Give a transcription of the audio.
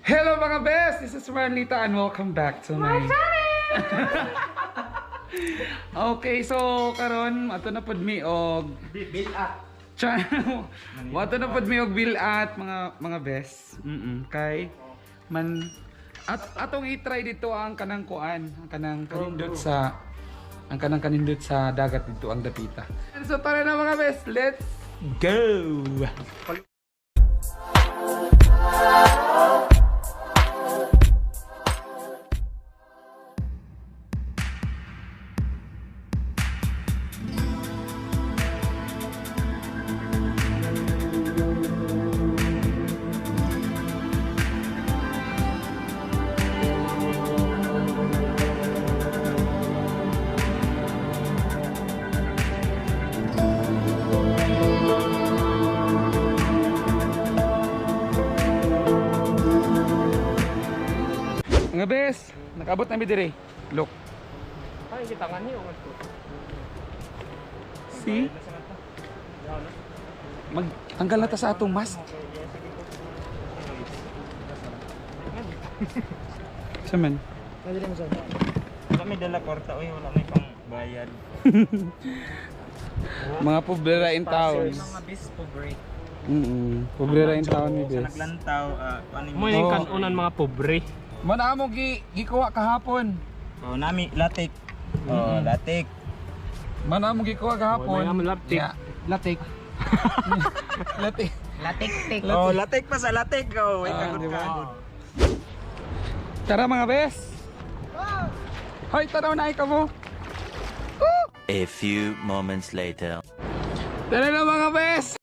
Hello mga best! This is Marlita and welcome back to my Okay, so karon ato na pod mi og Bil-at. Wato na pod mi og Bil-at mga best. Kay man atong i-try dito ang kanang kuan, ang kanang kanindot sa dagat dito ang dapita. So tara na mga best, let's go. Mga bes, nakabot na mi dire. Look. Ay, kita nga niyo. See? Magtanggal na ta sa atong mask. Saman. Kami dala kwarta, oy, wala may pang bayad. Mga pobrera in town. Mga bis pobre. Pobrera in town ni Sa bes. naglantaw, paano Mo yung kanunan mga pobre. Mana mo gikuha kahapon. Oh, nami latik. Oh, latik. Mana mo gikuha kahapon. May laptik. Yeah, latik. Latik. Latik-tik. Oh, latik pa sa latik. Oh, wait, kagod diba? kagod. Tara mga bes. Hoy, tanaw na ikaw mo. A few moments later. Tara na mga bes.